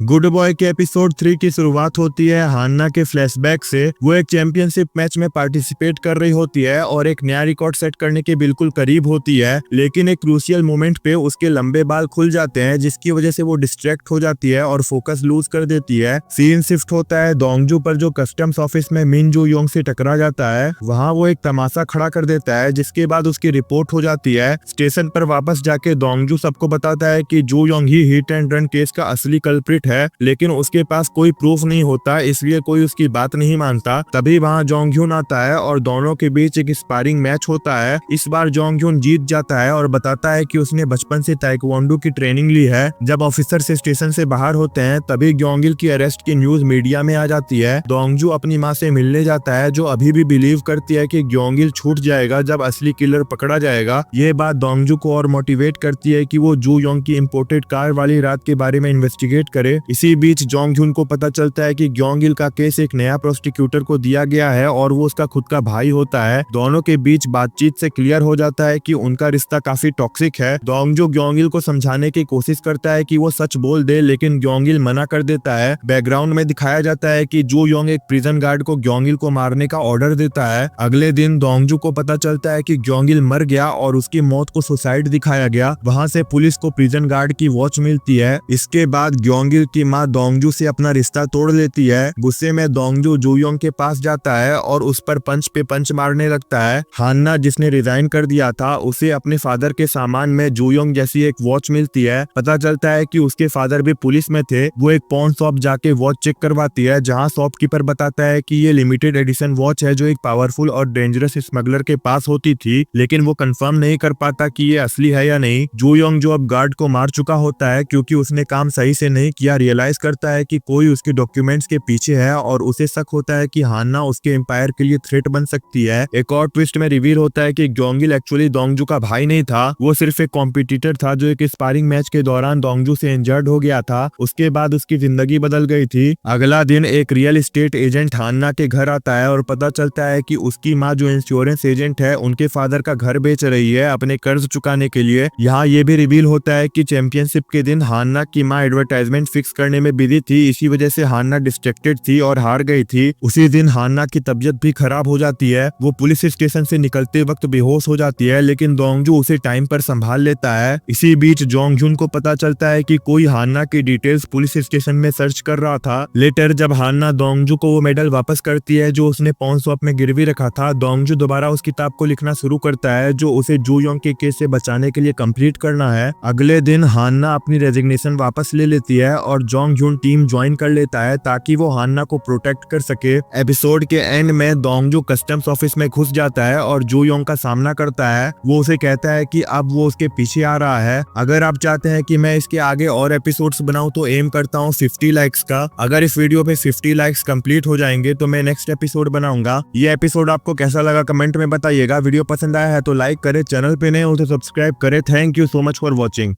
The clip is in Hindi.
गुड बॉय के एपिसोड 3 की शुरुआत होती है हान्ना के फ्लैशबैक से। वो एक चैंपियनशिप मैच में पार्टिसिपेट कर रही होती है और एक नया रिकॉर्ड सेट करने के बिल्कुल करीब होती है, लेकिन एक क्रूशियल मोमेंट पे उसके लंबे बाल खुल जाते हैं जिसकी वजह से वो डिस्ट्रैक्ट हो जाती है और फोकस लूज कर देती है। सीन शिफ्ट होता है दोंगजू पर जो कस्टम्स ऑफिस में मिन जू योंग से टकरा जाता है। वहाँ वो एक तमाशा खड़ा कर देता है जिसके बाद उसकी रिपोर्ट हो जाती है। स्टेशन पर वापस जाके दोंगजू सबको बताता है कि जू Yong he hit and run case का असली कल्प्रिट है, लेकिन उसके पास कोई प्रूफ नहीं होता, इसलिए कोई उसकी बात नहीं मानता। तभी वहाँ जोंगह्युन आता है और दोनों के बीच एक स्पारिंग मैच होता है। इस बार जोंगह्युन जीत जाता है और बताता है कि उसने बचपन से ताइक्वांडो की ट्रेनिंग ली है। जब ऑफिसर से स्टेशन से बाहर होते हैं तभी ग्योंगिल की अरेस्ट की न्यूज मीडिया में आ जाती है। दोंगजू अपनी माँ से मिलने जाता है जो अभी भी बिलीव करती है कि ग्योंगिल छूट जाएगा जब असली किलर पकड़ा जाएगा। ये बात दोंगजू को और मोटिवेट करती है कि वो जू योंग की इम्पोर्टेड कार वाली रात के बारे में इन्वेस्टिगेट करे। इसी बीच जोंगह्युन को पता चलता है कि ग्योंगिल का केस एक नया प्रोस्टिक्यूटर को दिया गया है और वो उसका खुद का भाई होता है। दोनों के बीच बातचीत से क्लियर हो जाता है कि उनका रिश्ता काफी टॉक्सिक है। दोंगजू ग्योंगिल को समझाने की कोशिश करता है कि वो सच बोल दे, लेकिन ग्योंगिल मना कर देता है। बैकग्राउंड में दिखाया जाता है कि जू योंग एक प्रिजन गार्ड को ग्योंगिल को मारने का ऑर्डर देता है। अगले दिन दोंगजू को पता चलता है कि ग्योंगिल मर गया और उसकी मौत को सुसाइड दिखाया गया। वहाँ से पुलिस को प्रिजन गार्ड की वॉच मिलती है। इसके बाद ग्योंगिल की माँ दोंगजू से अपना रिश्ता तोड़ लेती है। गुस्से में दोंगजू जू योंग के पास जाता है और उस पर पंच पे पंच मारने लगता है। हान्ना जिसने रिजाइन कर दिया था उसे अपने फादर के सामान में जू योंग जैसी एक वॉच मिलती है। पता चलता है कि उसके फादर भी पुलिस में थे। वो एक पॉन शॉप जाके वॉच चेक करवाती है जहाँ शॉपकीपर बताता है कि ये लिमिटेड एडिशन वॉच है जो एक पावरफुल और डेंजरस स्मगलर के पास होती थी, लेकिन वो कंफर्म नहीं कर पाता कि ये असली है या नहीं। जू योंग जो अब गार्ड को मार चुका होता है क्योंकि उसने काम सही से नहीं किया, रियलाइज करता है कि कोई उसके डॉक्यूमेंट्स के पीछे है और उसे शक होता है कि हान्ना उसके एम्पायर के लिए थ्रेट बन सकती है। एक और ट्विस्ट में रिवील होता है कि ग्योंगिल एक्चुअली दोंगजू का भाई नहीं था, वो सिर्फ एक कॉम्पिटिटर था जो एक स्पारिंग मैच के दौरान दोंगजू से इंजर्ड हो गया था। उसके बाद उसकी जिंदगी बदल गई थी। अगला दिन एक रियल एस्टेट एजेंट हान्ना के घर आता है और पता चलता है कि उसकी माँ जो इंश्योरेंस एजेंट है उनके फादर का घर बेच रही है अपने कर्ज चुकाने के लिए। यहाँ ये भी रिवील होता है कि चैंपियनशिप के दिन हान्ना की माँ एडवर्टाइजमेंट फिक्स करने में बिजी थी, इसी वजह से हान्ना डिस्ट्रैक्टेड थी और हार गई थी। उसी दिन हान्ना की तबीयत भी खराब हो जाती है। वो पुलिस स्टेशन से निकलते वक्त बेहोश हो जाती है, लेकिन दोंगजू उसे टाइम पर संभाल लेता है। इसी बीच जोंगह्युन को पता चलता है कि कोई हान्ना की डिटेल्स पुलिस स्टेशन में सर्च कर रहा था। लेटर जब हान्ना दोंगजू को वो मेडल वापस करती है जो उसने पॉन शॉप में गिरवी रखा था, दोंगजू दोबारा उस किताब को लिखना शुरू करता है जो उसे जू योंग के केस से बचाने के लिए कंप्लीट करना है। अगले दिन हान्ना अपनी रेजिग्नेशन वापस ले लेती है और जोंगह्युन टीम ज्वाइन कर लेता है ताकि वो हान्ना को प्रोटेक्ट कर सके। एपिसोड के एंड में दोंगजू कस्टम्स ऑफिस में घुस जाता है और जू योंग का सामना करता है। वो उसे कहता है कि अब वो उसके पीछे आ रहा है। अगर आप चाहते हैं कि मैं इसके आगे और एपिसोड्स बनाऊं तो एम करता हूं 50 लाइक्स का। अगर इस वीडियो पे 50 लाइक्स कंप्लीट हो जाएंगे तो मैं नेक्स्ट एपिसोड बनाऊंगा। ये एपिसोड आपको कैसा लगा कमेंट में बताइएगा। वीडियो पसंद आया है तो लाइक करें, चैनल पे नए हो तो सब्सक्राइब करें। Thank you so much for watching.